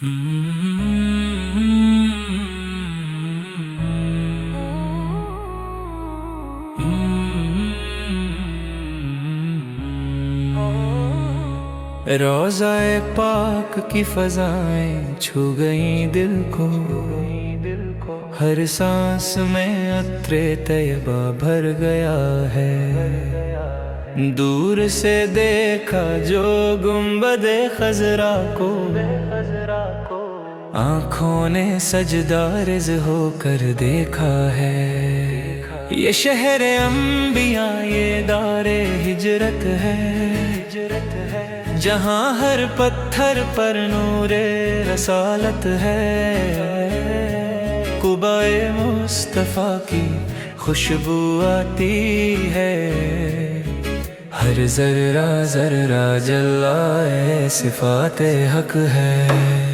روضہ پاک کی فضائیں چھو گئیں دل کو، ہر سانس میں عطر طیبہ بھر گیا ہے۔ دور سے دیکھا جو گنبد خضرا کو، آنکھوں نے سجدہ رز ہو کر دیکھا ہے۔ یہ شہر انبیاء، یہ دار ہجرت ہے، جہاں ہر پتھر پر نور رسالت ہے۔ قبائے مصطفیٰ کی خوشبو آتی ہے، ہر ذرہ ذرہ جلائے صفات حق ہے۔